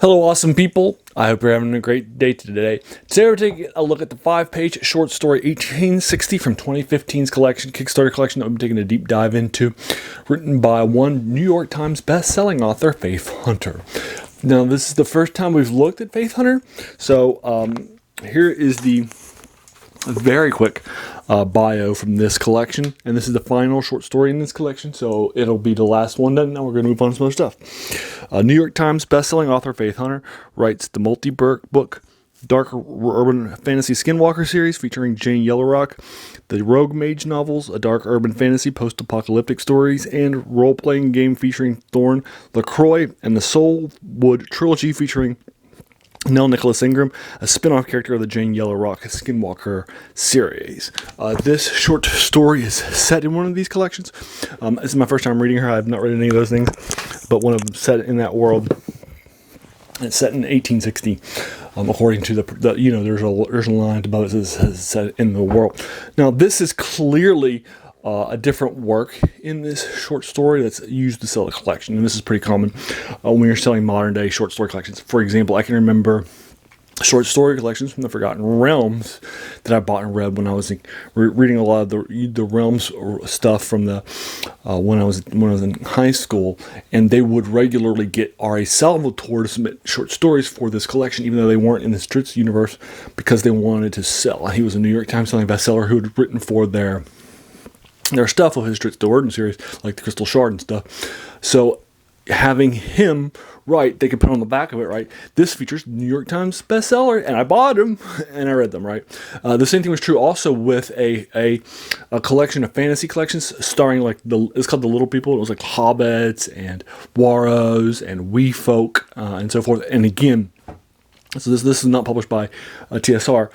Hello, awesome people. I hope you're having a great day today. Today we're taking a look at the 5-page short story 1860 from 2015's collection, Kickstarter collection that we're taking a deep dive into, written by one New York Times best-selling author, Faith Hunter. Now, this is the first time we've looked at Faith Hunter, so here is the very quick bio from this collection, and this is the final short story in this collection, so it'll be the last one done. Now we're going to move on to some other stuff. New York Times bestselling author Faith Hunter writes the multi-book dark urban fantasy Skinwalker series featuring Jane Yellowrock, the Rogue Mage novels, a dark urban fantasy post-apocalyptic stories, and role-playing game featuring Thorne LaCroix, and the Soulwood trilogy featuring Nell Nicholas Ingram, a spin-off character of the Jane Yellowrock Skinwalker series. This short story is set in one of these collections. This is my first time reading her. I have not read any of those things, but one of them set in that world. It's set in 1860, according to the there's a line above it that says set in the world. Now, this is clearly a different work in this short story that's used to sell a collection, and this is pretty common when you're selling modern day short story collections. For example, I can remember short story collections from the Forgotten Realms that I bought and read when I was reading a lot of the Realms stuff from the when I was in high school, and they would regularly get R.A. Salvatore to submit short stories for this collection, even though they weren't in the Stritz universe, because they wanted to sell. He was a New York Times selling bestseller who had written for their stuff of his Stritz to Worden series, like the Crystal Shard and stuff. So having him write, they could put on the back of it, right, this features New York Times bestseller, and I bought them and I read them, right. The same thing was true also with a collection of fantasy collections starring it's called The Little People. It was like hobbits and warros and wee folk and so forth. And again, so this is not published by TSR,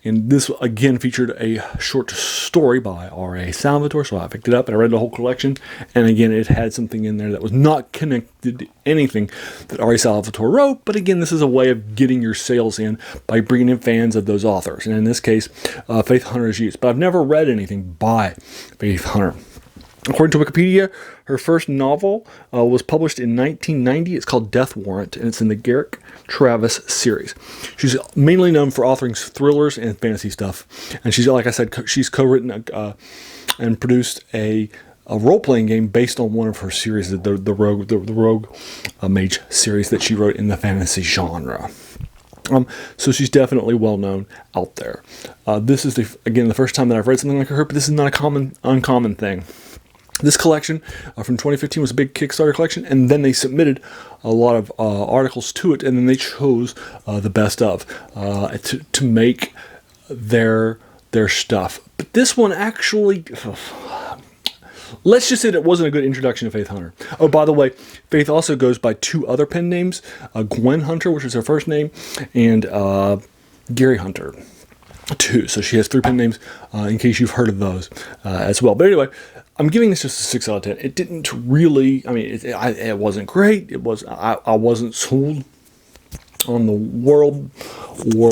and this again featured a short story by R.A. Salvatore, so I picked it up and I read the whole collection, and again it had something in there that was not connected to anything that R.A. Salvatore wrote, but again this is a way of getting your sales in by bringing in fans of those authors, and in this case Faith Hunter is used, but I've never read anything by Faith Hunter. According to Wikipedia, her first novel was published in 1990. It's called Death Warrant, and it's in the Garrick Travis series. She's mainly known for authoring thrillers and fantasy stuff. And she's, like I said, she's co-written and produced a role-playing game based on one of her series, the Rogue Mage series that she wrote in the fantasy genre. So she's definitely well known out there. This is the first time that I've read something like her, but this is not a uncommon thing. This collection from 2015 was a big Kickstarter collection, and then they submitted a lot of articles to it, and then they chose the best of to make their stuff. But this one actually, let's just say that it wasn't a good introduction to Faith Hunter. Oh, by the way, Faith also goes by two other pen names, Gwen Hunter, which is her first name, and Gary Hunter, too. So she has 3 pen names in case you've heard of those as well. But anyway, I'm giving this just a 6 out of 10. It didn't really, it wasn't great. I wasn't sold on the world, or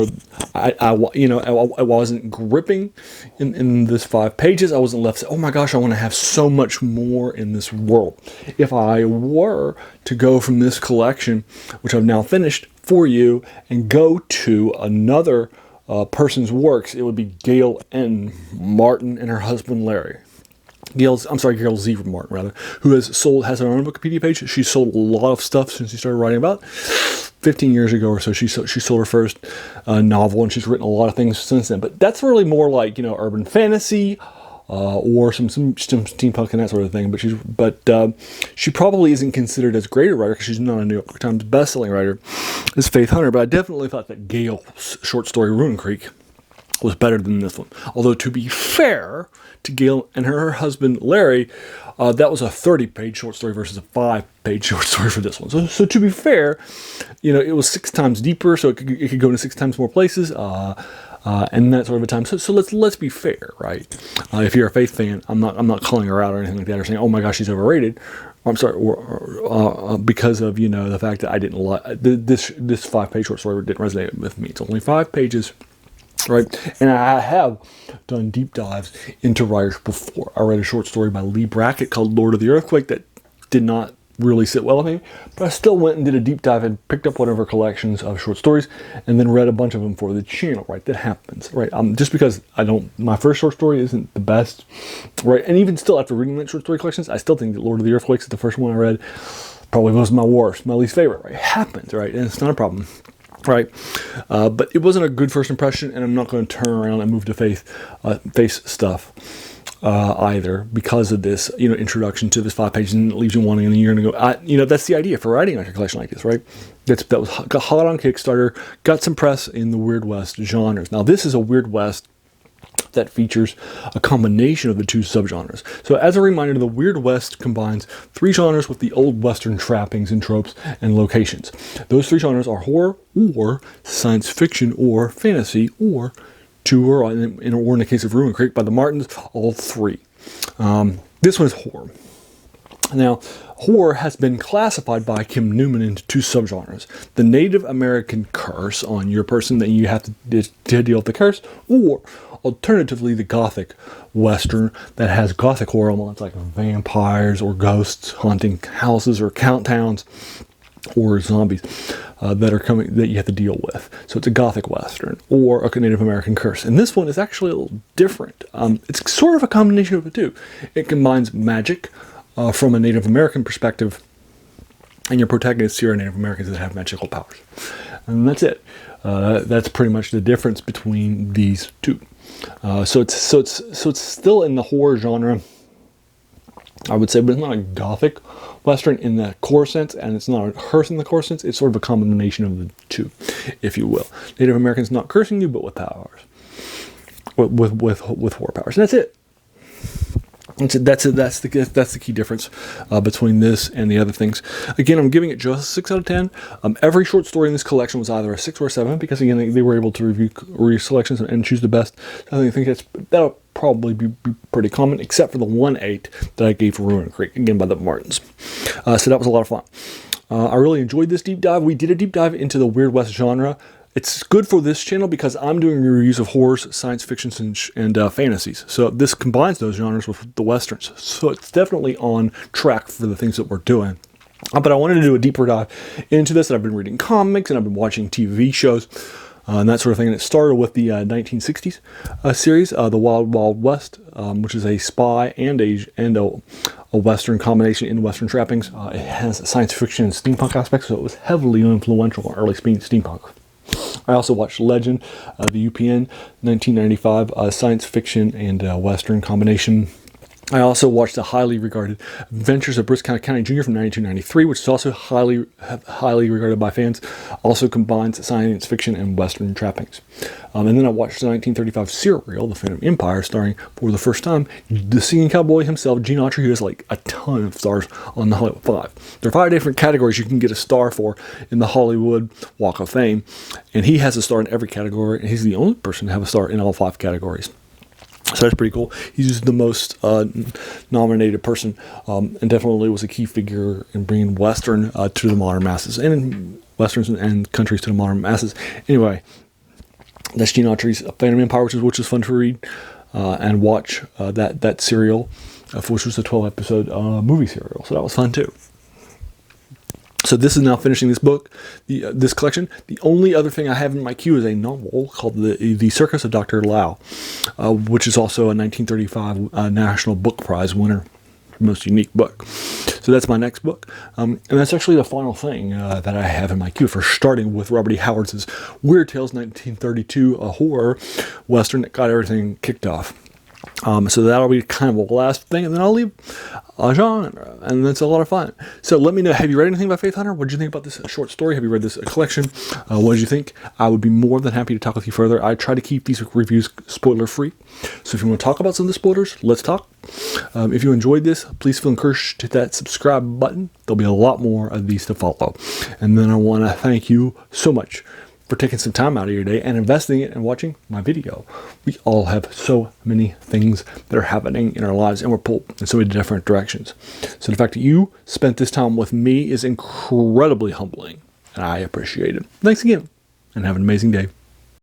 I wasn't gripping in this 5 pages. I wasn't left saying, oh my gosh, I want to have so much more in this world. If I were to go from this collection, which I've now finished for you, and go to another person's works, it would be Gail N. Martin and her husband Larry. Gail Z. Martin, rather, who has her own Wikipedia page. She's sold a lot of stuff since she started writing, about 15 years ago or so. She sold her first novel, and she's written a lot of things since then. But that's really more like, urban fantasy or some steampunk and that sort of thing. But she probably isn't considered as great a writer because she's not a New York Times bestselling writer as Faith Hunter. But I definitely thought that Gail's short story Ruin Creek was better than this one. Although, to be fair to Gail and her husband Larry, that was a 30-page short story versus a 5-page short story for this one. So to be fair, it was 6 times deeper, so it could go into 6 times more places, and that sort of a time. So let's be fair, right? If you're a Faith fan, I'm not calling her out or anything like that, or saying, oh my gosh, she's overrated. I'm sorry, because of the fact that I didn't like this 5-page short story didn't resonate with me. It's only 5 pages. Right, and I have done deep dives into writers before. I read a short story by Lee Brackett called Lord of the Earthquake that did not really sit well with me, but I still went and did a deep dive and picked up whatever collections of short stories and then read a bunch of them for the channel, right? That happens, right? Just because my first short story isn't the best, right? And even still, after reading that short story collections, I still think that Lord of the Earthquakes is the first one I read, probably was my worst, my least favorite, right? It happens, right? And it's not a problem. Right, but it wasn't a good first impression, and I'm not going to turn around and move to face stuff either because of this, introduction to this 5 pages, and it leaves you wanting, and you're going to go, that's the idea for writing like a collection like this, right? That was got hot on Kickstarter, got some press in the Weird West genres. Now, this is a Weird West that features a combination of the two subgenres. So as a reminder, the Weird West combines 3 genres with the old Western trappings and tropes and locations. Those 3 genres are horror, or science fiction, or fantasy, or in the case of Ruin Creek by the Martins, all 3. This one is horror. Now, horror has been classified by Kim Newman into 2 subgenres: the Native American curse on your person, that you have to deal with the curse, or alternatively the Gothic Western that has Gothic horror elements like vampires or ghosts haunting houses or count towns or zombies that you have to deal with. So it's a Gothic Western or a Native American curse. And this one is actually a little different. It's sort of a combination of the two. It combines magic from a Native American perspective, and your protagonists here are Native Americans that have magical powers. And that's it. That's pretty much the difference between these two. So it's still in the horror genre, I would say, but it's not a Gothic Western in the core sense, and it's not a curse in the core sense. It's sort of a combination of the two, if you will. Native Americans not cursing you, but with powers, with horror powers, and that's it. That's the key difference between this and the other things. Again, I'm giving it just a 6 out of 10. Every short story in this collection was either a 6 or a 7 because, again, they were able to review selections and choose the best. I think that'll probably be pretty common, except for the 1/8 that I gave for Ruin Creek, again by the Martins. So that was a lot of fun. I really enjoyed this deep dive. We did a deep dive into the Weird West genre. It's good for this channel because I'm doing reviews of horrors, science fictions, and fantasies. So this combines those genres with the westerns. So it's definitely on track for the things that we're doing. But I wanted to do a deeper dive into this. And I've been reading comics and I've been watching TV shows and that sort of thing. And it started with the 1960s series, The Wild Wild West, which is a spy and a Western combination in Western trappings. It has science fiction and steampunk aspects, so it was heavily influential on early steampunk. I also watched Legend, the UPN, 1995, science fiction and Western combination. I also watched the highly regarded Adventures of Brisk County Jr. from 1993, which is also highly regarded by fans. Also combines science fiction and Western trappings. And then I watched the 1935 serial, The Phantom Empire, starring, for the first time, the singing cowboy himself, Gene Autry, who has like a ton of stars on the Hollywood 5. There are 5 different categories you can get a star for in the Hollywood Walk of Fame, and he has a star in every category, and he's the only person to have a star in all 5 categories. So that's pretty cool. He's the most nominated person, and definitely was a key figure in bringing Western to the modern masses, and Westerns and countries to the modern masses. Anyway, that's Gene Autry's Phantom Empire, which is fun to read and watch that serial, which was a 12-episode movie serial. So that was fun too. So this is now finishing this book, this collection. The only other thing I have in my queue is a novel called The Circus of Dr. Lau, which is also a 1935 National Book Prize winner, most unique book. So that's my next book. And that's actually the final thing that I have in my queue, for starting with Robert E. Howard's Weird Tales 1932, a horror Western that got everything kicked off. So that'll be kind of the last thing, and then I'll leave a genre, and that's a lot of fun. So let me know, have you read anything by Faith Hunter? What did you think about this short story? Have you read this collection? What did you think? I would be more than happy to talk with you further. I try to keep these reviews spoiler-free, so if you want to talk about some of the spoilers, let's talk. If you enjoyed this, please feel encouraged to hit that subscribe button. There'll be a lot more of these to follow. And then I want to thank you so much for taking some time out of your day and investing it and watching my video. We all have so many things that are happening in our lives, and we're pulled in so many different directions. So the fact that you spent this time with me is incredibly humbling, and I appreciate it. Thanks again, and have an amazing day.